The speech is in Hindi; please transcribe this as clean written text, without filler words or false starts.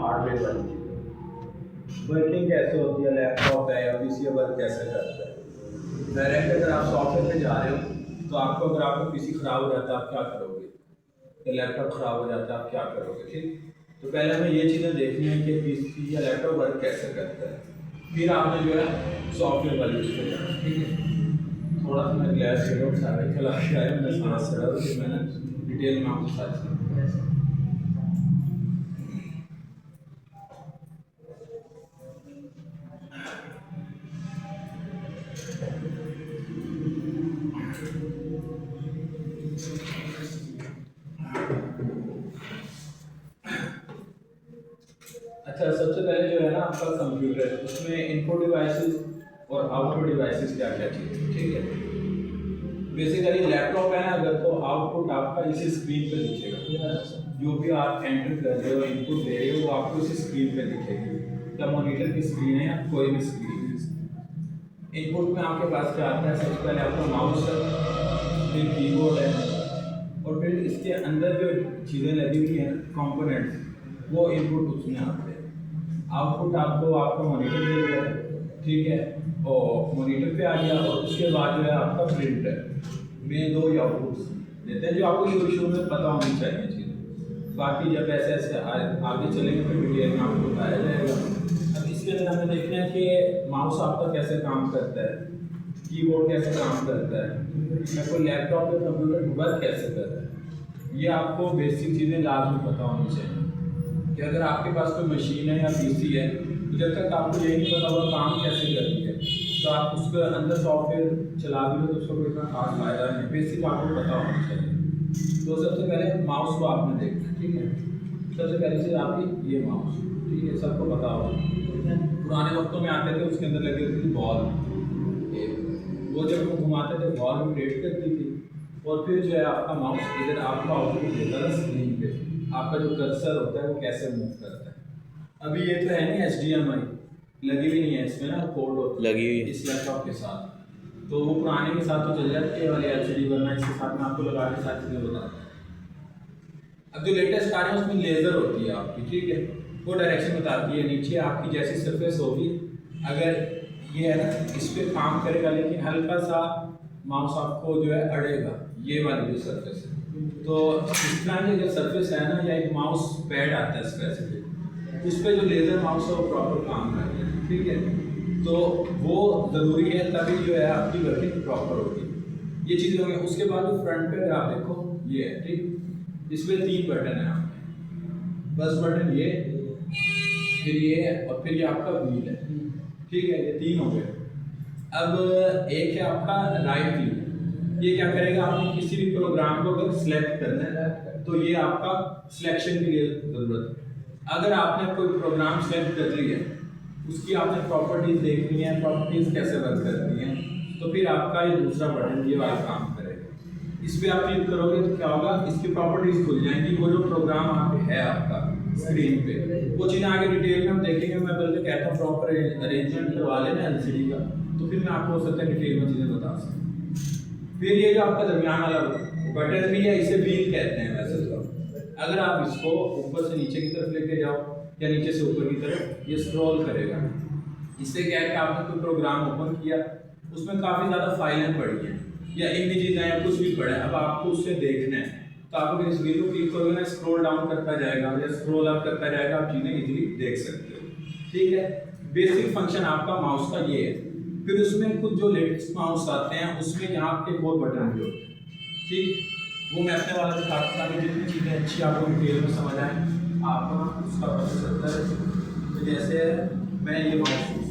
हार्डवेयर वाली चीज़ें, वर्किंग कैसे होती है, लैपटॉप है या पीसी वर्क कैसे करता है। डायरेक्ट अगर आप सॉफ्टवेयर पे जा रहे हो तो आपको, अगर आपका पीसी ख़राब हो जाता है आप क्या करोगे, या लैपटॉप ख़राब हो जाता है आप क्या करोगे। ठीक, तो पहले हमें ये चीज़ें देखनी है कि पीसी या लैपटॉप वर्क कैसे करता है, फिर आपने जो है सॉफ्टवेयर वाली चीज़ पे जाना। ठीक है, थोड़ा सा मैं ग्लास शेडो सारे चला के आया, मैं सांस चढ़ा तो फिर मैंने डिटेल में आपको साथ सुना। अच्छा, सबसे पहले जो है ना आपका कंप्यूटर, उसमें इनपुट डिवाइसेस और आउटपुट डिवाइसेस क्या क्या चीज़। ठीक है, बेसिकली लैपटॉप है ना अगर, तो आउटपुट आपका इसी स्क्रीन पे दिखेगा, जो भी आप एंटर कर रहे हो इनपुट दे रहे हो वो आपको इसी स्क्रीन पे दिखेगी, या मॉनिटर की स्क्रीन है या कोई भी स्क्रीन है। इनपुट में आपके पास क्या आता है, सबसे पहले आपका माउस है, फिर कीबोर्ड है, और फिर इसके अंदर जो चीज़ें लगी हुई हैं कंपोनेंट्स, वो इनपुट उसमें आते हैं। आउटपुट आपको आपका मॉनिटर दे दिया, ठीक है, और मॉनिटर पे आ गया, और उसके बाद जो है आपका प्रिंटर में दो आउटपुट्स देते हैं जो आपको शुरू में पता होनी चाहिए चीज़ें। बाकी जब ऐसे ऐसे आगे चलेंगे तो डिटेल में आपको बताया जाएगा। अब इसके अंदर हमें देखना है कि माउस आपका कैसे काम करता है, कीबोर्ड कैसे काम करता है, या कोई लैपटॉप या कंप्यूटर वर्क कैसे करता है। ये आपको बेसिक चीज़ें लाजमी पता होनी चाहिए कि अगर आपके पास कोई मशीन है या पीसी है, तो जब तक आपको यही नहीं पता होगा काम कैसे करती है, तो आप उसके अंदर सॉफ्टवेयर चला भी लो तो उसका कोई इतना खास फायदा नहीं। बेसिक आपको पता होना चाहिए। तो सबसे पहले माउस को आपने देखना, ठीक है। सबसे पहली चीज़ आपकी ये माउस, ठीक है, सबको पता होगा। पुराने वक्तों में आते थे उसके अंदर लगी होती थी बॉल, वो जब हम घुमाते थे बॉल रोटेट करती थी, और फिर जो है आपका माउस इधर आपका आउटपुट देता था स्क्रीन पे, आपका जो कर्सर होता है वो कैसे मूव करता है। अभी ये तो है नहीं HDMI लगी भी नहीं है इसमें ना, पोर्ट लगी हुई है इस लैपटॉप के साथ, तो वो पुराने के साथ तो चल जाती है वाली LCD, वरना इसके साथ में आपको लगा के साथ चीज़ें बताता है। अब जो लेटेस्ट आ रहे हैं उसमें लेज़र होती है आपकी, ठीक है, वो डायरेक्शन बताती है। नीचे आपकी जैसी सरफेस होगी, अगर ये है ना इस पर काम करेगा, लेकिन हल्का सा माउस आपको जो है अड़ेगा, ये वाली जो सरफेस है। तो इस तरह की जो सरफेस है ना, या एक माउस पैड आता है स्पेसिफिक, उस पर जो लेज़र माउस है वो प्रॉपर काम करता है, ठीक है। तो वो ज़रूरी है, तभी जो है आपकी वर्किंग प्रॉपर होगी। ये चीज़ें होंगी। उसके बाद जो फ्रंट पे आप देखो ये है, ठीक, इसमें 3 बटन है आपके। फर्स्ट बटन ये, फिर ये, और फिर ये आपका व्हील है, ठीक है, ये 3 हो गए। अब एक है आपका राइट क्लिक, ये क्या करेगा, आपने किसी भी प्रोग्राम को अगर सिलेक्ट करना है तो ये आपका सिलेक्शन के लिए ज़रूरत है। अगर आपने कोई प्रोग्राम सेलेक्ट कर लिया है, उसकी आपने प्रॉपर्टीज देखनी है, प्रॉपर्टीज कैसे वर्क करती हैं, तो फिर आपका ये दूसरा बटन ये वाला काम करेगा। इस पर आप क्लिक करोगे तो क्या होगा, इसकी प्रॉपर्टीज खुल जाएंगी। वो जो प्रोग्राम आप है आपका स्क्रीन पे, वो चीज़ें आगे डिटेल में हम देखेंगे। मैं बल्कि कहता हूँ प्रॉपर अरेंजमेंट करवा लेना LCD का, तो फिर मैं आपको हो सकता है डिटेल में चीज़ें बता सकूँ। फिर ये जो आपका दरमियान वाला बटन भी है, इसे व्हील कहते हैं वैसे तो। अगर आप इसको ऊपर से नीचे की तरफ लेके जाओ या नीचे से ऊपर की तरफ, ये स्क्रॉल करेगा। इससे क्या है कि आपने कोई प्रोग्राम ओपन किया, उसमें काफ़ी ज़्यादा फाइलें पड़ी हैं या इमेजेस हैं या कुछ भी पड़ा है, अब आपको उससे देखना है, तो आप अगर इस व्हील को क्लिक करोगे ना, स्क्रॉल डाउन करता जाएगा या स्क्रॉल अप करता जाएगा, आप चीज़ें इजीली देख सकते हो, ठीक है। बेसिक फंक्शन आपका माउस का ये है। फिर उसमें कुछ जो लेटेस्ट माउस आते हैं उसमें यहाँ के 4 बटन भी होते हैं, ठीक, वो मैं अपने वाला दिखाता हूँ ताकि जितनी चीज़ें अच्छी आपको डिटेल में समझ आए। आपको उसका प्रोसेस होता है, तो जैसे मैं ये माउस